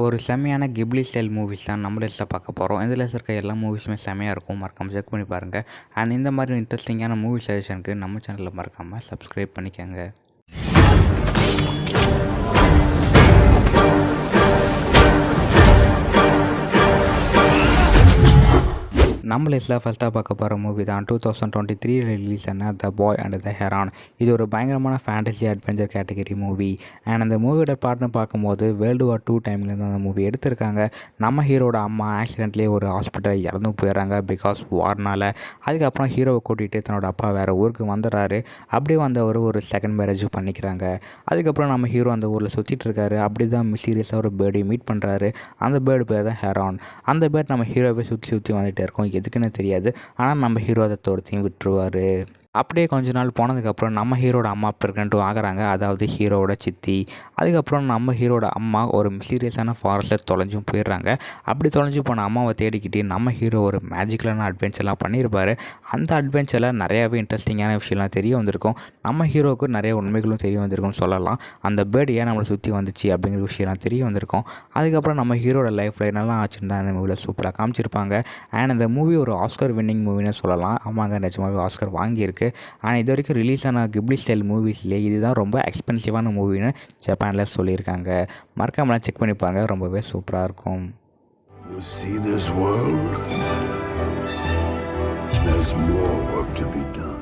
ஒரு செம்மையான Ghibli style movies தான் நம்ம லிஸ்ட்டில் பார்க்க போகிறோம். இந்த லிஸ்ட்டில் இருக்க எல்லா மூவிஸுமே செம்மையாக இருக்கும். மறக்காமல் செக் பண்ணி பாருங்கள். அண்ட் இந்த மாதிரி இன்ட்ரெஸ்டிங்கான மூவி சஜஷனுக்கு நம்ம சேனலில் மறக்காமல் சப்ஸ்கிரைப் பண்ணிக்கோங்க. நம்ம லிஸ்ட்டில் ஃபஸ்ட்டாக பார்க்க போகிற மூவி தான் 2023 ரிலீஸ் ஆன த பாய் அண்ட் த ஹெரான். இது ஒரு பயங்கரமான fantasy adventure category movie. And அந்த மூவியோட பாட்டுன்னு பார்க்கும்போது World War II டைம்லேருந்து அந்த மூவி எடுத்திருக்காங்க. நம்ம ஹீரோட அம்மா ஆக்சிடென்ட்லேயே ஒரு ஹாஸ்பிட்டல் இறந்து போயிடுறாங்க பிகாஸ் வார்னால். அதுக்கப்புறம் ஹீரோவை கூட்டிகிட்டு தன்னோட அப்பா வேறு ஊருக்கு வந்துடுறாரு. அப்படியே வந்தவர் ஒரு செகண்ட் மேரேஜும் பண்ணிக்கிறாங்க. அதுக்கப்புறம் நம்ம ஹீரோ அந்த ஊரில் சுற்றிட்டு இருக்காரு. அப்படி தான் மிஸ்டீரியஸாக ஒரு பேர்டை மீட் பண்ணுறாரு. அந்த பேர்டு பேர் தான் ஹெரான். அந்த பேர்ட் நம்ம ஹீரோவை சுற்றி வந்துகிட்டே இருக்கும். எதுக்குன்னு தெரியாது. ஆனால் நம்ம ஹீரோ அதை தோர்த்தையும் விட்டுருவார். அப்படியே கொஞ்ச நாள் போனதுக்கப்புறம் நம்ம ஹீரோட அம்மா ப்ரெக்னெண்ட்டும் ஆகிறாங்க. அதாவது ஹீரோவோட சித்தி. அதுக்கப்புறம் நம்ம ஹீரோட அம்மா ஒரு மிஸ்டீரியஸான ஃபாரஸ்ட்டில் தொலைஞ்சும் போயிடுறாங்க. அப்படி தொலைஞ்சு போன அம்மாவை தேடிக்கிட்டு நம்ம ஹீரோ ஒரு மேஜிக்கலான அட்வென்ச்சர்லாம் பண்ணியிருப்பார். அந்த அட்வென்ச்சரில் நிறையாவே இன்ட்ரெஸ்டிங்கான விஷயம்லாம் தெரிய வந்திருக்கும். நம்ம ஹீரோவுக்கு நிறைய உண்மைகளும் தெரிய வந்திருக்கும்னு சொல்லலாம். அந்த பேர்டு ஏன் நம்மளை சுற்றி வந்துச்சு அப்படிங்கிற விஷயம்லாம் தெரிய வந்திருக்கும். அதுக்கப்புறம் நம்ம ஹீரோட லைஃப்பில் என்னெல்லாம் ஆச்சுன்னு தான் அந்த மூவியில் சூப்பராக காமிச்சிருப்பாங்க. அண்ட் அந்த மூவி ஒரு ஆஸ்கர் வின்னிங் மூவின்னு சொல்லலாம். ஆமாங்க, நிஜமாகவே ஆஸ்கர் வாங்கியிருக்கு. ஆனால் இது வரைக்கும் ரிலீஸ் ஆன கிப்லி ஸ்டைல் மூவிஸ்லேயே இதுதான் ரொம்ப எக்ஸ்பென்சிவான மூவின்னு ஜப்பானில் சொல்லியிருக்காங்க. மறக்காமலாம் செக் பண்ணிப்பாங்க, ரொம்பவே சூப்பராக இருக்கும். You see this world? There's more work to be done.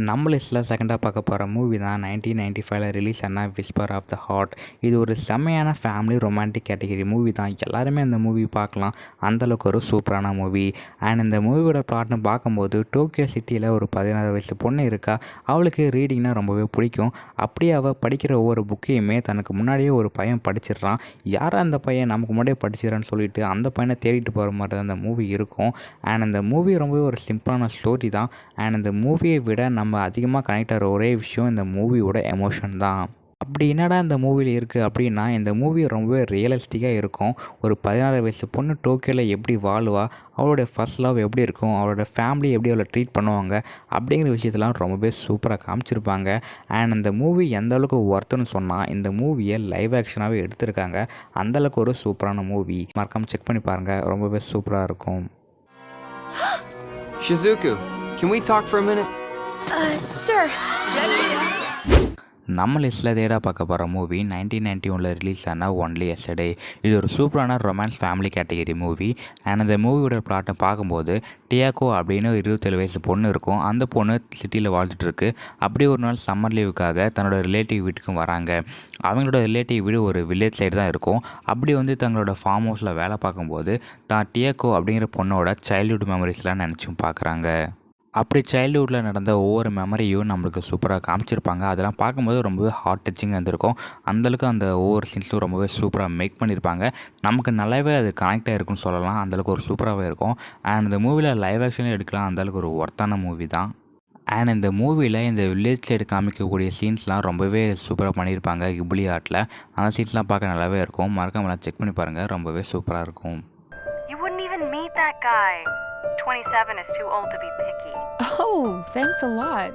நம்ம லிஸ்ட்டில் செகண்டாக பார்க்க போகிற மூவி தான் 1995 ரிலீஸ் ஆன விஸ்பர் ஆஃப் த ஹார்ட். இது ஒரு செம்மையான ஃபேமிலி ரொமான்டிக் கேட்டகரி மூவி தான். எல்லாருமே அந்த மூவி பார்க்கலாம். அந்தளவுக்கு ஒரு சூப்பரான மூவி. அண்ட் இந்த மூவியோட பிளாட்னு பார்க்கும்போது டோக்கியோ சிட்டியில் ஒரு 16 வயசு பொண்ணு இருக்கா. அவளுக்கு ரீடிங்னா ரொம்பவே பிடிக்கும். அப்படியே அவள் படிக்கிற ஒவ்வொரு புக்கையுமே தனக்கு முன்னாடியே ஒரு பையன் படிச்சிடுறான். யார் அந்த பையன் நமக்கு முன்னாடியே படிச்சிடறான்னு சொல்லிட்டு அந்த பையனை தேடிட்டு போகிற மாதிரி தான் அந்த மூவி இருக்கும். அண்ட் அந்த மூவி ரொம்பவே ஒரு சிம்பிளான ஸ்டோரி தான். அண்ட் இந்த மூவியை விட நம்ம அதிகமாக கனெக்ட் ஆகிற ஒரே விஷயம் இந்த மூவியோட எமோஷன் தான். அப்படி என்னடா இந்த மூவியில் இருக்குது அப்படின்னா, இந்த மூவி ரொம்பவே ரியலிஸ்டிக்காக இருக்கும். ஒரு 16 வயசு பொண்ணு டோக்கியோவில் எப்படி வாழுவா, அவளோட ஃபர்ஸ்ட் லவ் எப்படி இருக்கும், அவளோட ஃபேமிலி எப்படி அவளை ட்ரீட் பண்ணுவாங்க அப்படிங்கிற விஷயத்தெல்லாம் ரொம்பவே சூப்பராக காமிச்சிருப்பாங்க. அண்ட் இந்த மூவி எந்த அளவுக்கு ஒர்த்துன்னு சொன்னால், இந்த மூவியை லைவ் ஆக்ஷனாகவே எடுத்திருக்காங்க. அந்தளவுக்கு ஒரு சூப்பரான மூவி. மறக்காமல் செக் பண்ணி பாருங்கள், ரொம்பவே சூப்பராக இருக்கும். Shizuku, can we talk for a minute? Sure. நம்ம லிஸ்ட்டில் தேடாக பார்க்க போகிற மூவி 1991 ரிலீஸ் ஆன ஒன்லி எஸ்டர்டே. இது ஒரு சூப்பரான romance family category movie. And அந்த மூவியோட பிளாட்டை பார்க்கும்போது டியாக்கோ அப்படின்னு 27 வயசு பொண்ணு இருக்கும். அந்த பொண்ணு சிட்டியில் வாழ்ந்துட்டுருக்கு. அப்படி ஒரு நாள் சம்மர் லீவுக்காக தன்னோட ரிலேட்டிவ் வீட்டுக்கும் வராங்க. அவங்களோட ரிலேட்டிவ் வீடு ஒரு வில்லேஜ் சைடு தான் இருக்கும். அப்படி வந்து தங்களோட ஃபார்ம் ஹவுஸில் வேலை பார்க்கும்போது தான் டியாக்கோ அப்படிங்கிற பொண்ணோட சைல்ட்ஹுட் மெமரிஸ்லாம் நினச்சும் பார்க்குறாங்க. அப்படி சைல்டுஹுட்டில் நடந்த ஒவ்வொரு மெமரியும் நம்மளுக்கு சூப்பராக காமிச்சிருப்பாங்க. அதெல்லாம் பார்க்கும்போது ரொம்பவே ஹார்ட் டச்சிங்காக இருந்திருக்கும். அந்தளவுக்கு அந்த ஒவ்வொரு சீன்ஸும் ரொம்பவே சூப்பராக மேக் பண்ணியிருப்பாங்க. நமக்கு நல்லாவே அது கனெக்ட் ஆகிருக்குன்னு சொல்லலாம். அந்தளவுக்கு ஒரு சூப்பராகவே இருக்கும். அண்ட் இந்த மூவியில் லைவ் ஆக்ஷனே எடுக்கலாம். அந்தளவுக்கு ஒரு ஒர்த்தான மூவி தான். அண்ட் இந்த மூவியில் இந்த வில்லேஜ் சைடு காமிக்கக்கூடிய சீன்ஸ்லாம் ரொம்பவே சூப்பராக பண்ணியிருப்பாங்க கிப்லி ஆர்ட்டில். அந்த சீன்ஸ்லாம் பார்க்க நல்லாவே இருக்கும். மறக்காமலாம் செக் பண்ணி பாருங்கள், ரொம்பவே சூப்பராக இருக்கும். You wouldn't even meet that guy. 27 is too old to be picky. Oh, thanks a lot.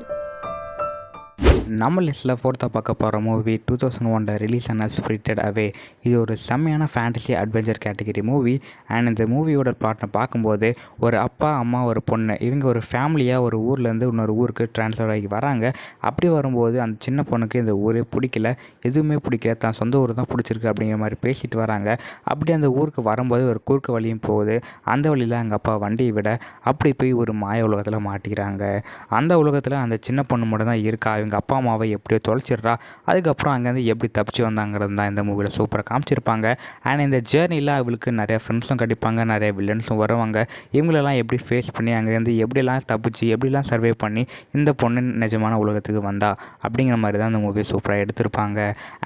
நம்ம லிஸ்ட்டில் ஃபோர்த்தாக பார்க்க போகிற மூவி 2001 ரிலீஸ் ஆன ஸ்பிரிட்டட் அவே. இது ஒரு செம்மையான fantasy adventure category movie. And இந்த மூவியோட பிளாட்டை பார்க்கும்போது ஒரு அப்பா அம்மா ஒரு பொண்ணு இவங்க ஒரு ஃபேமிலியாக ஒரு ஊர்லேருந்து இன்னொரு ஊருக்கு ட்ரான்ஸ்ஃபர் ஆகி வராங்க. அப்படி வரும்போது அந்த சின்ன பொண்ணுக்கு இந்த ஊரே பிடிக்கல, எதுவுமே பிடிக்கல, தான் சொந்த ஊர் தான் பிடிச்சிருக்கு அப்படிங்கிற மாதிரி பேசிட்டு வராங்க. அப்படி அந்த ஊருக்கு வரும்போது ஒரு குறுக்கு வழியும் போகுது. அந்த வழியில் எங்கள் அப்பா வண்டியை விட அப்படி போய் ஒரு மாய உலகத்தில் மாட்டிக்கிறாங்க. அந்த உலகத்தில் அந்த சின்ன பொண்ணு மட்டும் தான் இருக்கா. இவங்க அப்பா அம்மாவை எப்படியோ தொலைச்சிட்றா. அதுக்கப்புறம் அங்கேருந்து எப்படி தப்பிச்சு வந்தாங்கிறது தான் இந்த மூவியில் சூப்பராக காமிச்சிருப்பாங்க. அண்ட் இந்த ஜேர்னியில் அவளுக்கு நிறைய ஃப்ரெண்ட்ஸும் கிடைப்பாங்க, நிறைய வில்லன்ஸும் வருவாங்க. இவங்களெல்லாம் எப்படி ஃபேஸ் பண்ணி அங்கேருந்து எப்படிலாம் தப்பிச்சு எப்படிலாம் சர்வே பண்ணி இந்த பொண்ணு நிஜமான உலகத்துக்கு வந்தா அப்படிங்கிற மாதிரி தான் இந்த மூவியை சூப்பராக எடுத்திருப்பாங்க.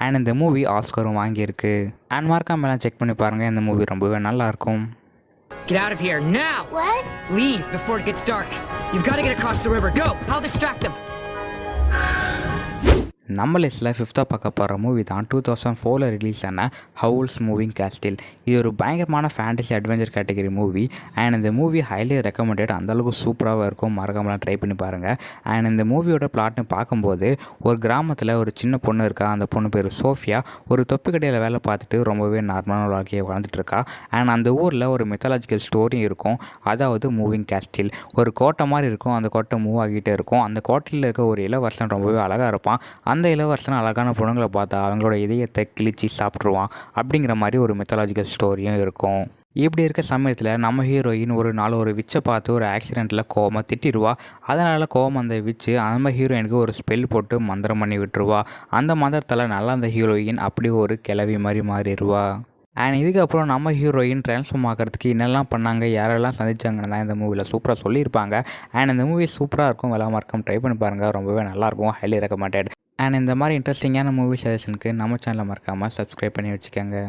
அண்ட் இந்த மூவி ஆஸ்கரும் வாங்கியிருக்கு. அண்ட் மறக்காமலாம் செக் பண்ணி பாருங்கள், இந்த மூவி ரொம்பவே நல்லாயிருக்கும். Get out of here now! What? Leave before it gets dark. You've got to get across the river. Go! I'll distract them. நம்ம லிஸ்ட்டில் 5th பார்க்க போகிற மூவி தான் 2004 ரிலீஸ் ஆன ஹவுல்ஸ் மூவிங் கேஸ்டில். இது ஒரு பயங்கரமான fantasy adventure category movie. And இந்த மூவி ஹைலி ரெக்கமெண்டட். அந்தளவுக்கு சூப்பராகவே இருக்கும். மறக்காமலாம் ட்ரை பண்ணி பாருங்கள். அண்ட் இந்த மூவியோட பிளாட்னு பார்க்கும்போது ஒரு கிராமத்தில் ஒரு சின்ன பொண்ணு இருக்கா. அந்த பொண்ணு பேர் சோஃபியா. ஒரு தொப்பி கடையில் வேலை பார்த்துட்டு ரொம்பவே நார்மலான வாழ்க்கையை வாழ்ந்துட்டு இருக்கா. அண்ட் அந்த ஊரில் ஒரு மித்தாலஜிக்கல் ஸ்டோரி இருக்கும். அதாவது மூவிங் கேஸ்டில். ஒரு கோட்டை மாதிரி இருக்கும். அந்த கோட்டை மூவ் ஆகிட்டே இருக்கும். அந்த கோட்டையில் இருக்க ஒரு இளவரசன் ரொம்பவே அழகாக இருப்பான். அந்த இளவரசன் அழகான பொண்ணுங்களை பார்த்தா அவங்களோட இதயத்தை கிழிச்சி சாப்பிட்ருவான். அப்படிங்கிற மாதிரி ஒரு மித்தாலஜிக்கல் ஸ்டோரியும் இருக்கும். இப்படி இருக்க சமயத்தில் நம்ம ஹீரோயின் ஒரு நாள் ஒரு விச்சை பார்த்து ஒரு ஆக்சிடெண்ட்டில் கோவமாக திட்டிடுவா. அதனால் கோவம் அந்த விச்சு நம்ம ஹீரோயினுக்கு ஒரு ஸ்பெல் போட்டு மந்திரம் பண்ணி விட்டுருவா. அந்த மந்திரத்தால் நல்லா அந்த ஹீரோயின் அப்படி ஒரு கிளவி மாதிரி மாறிடுவா. அண்ட் இதுக்கப்புறம் நம்ம ஹீரோயின் ட்ரான்ஸ்ஃபார்ம் ஆகிறதுக்கு என்னெல்லாம் பண்ணாங்க, யாரெல்லாம் சந்திச்சாங்கன்னு தான் இந்த மூவியில் சூப்பராக சொல்லியிருப்பாங்க. அண்ட் இந்த மூவி சூப்பராக இருக்கும். வெள்ளா மறக்காம ட்ரை பண்ணி பாருங்கள். ரொம்பவே நல்லாயிருக்கும். Highly recommended. அண்ட் இந்த மாதிரி இன்ட்ரெஸ்டிங்கான மூவி சஜஷனுக்கு நம்ம சேனலை மறக்காமல் சப்ஸ்கிரைப் பண்ணி வச்சுக்கோங்க.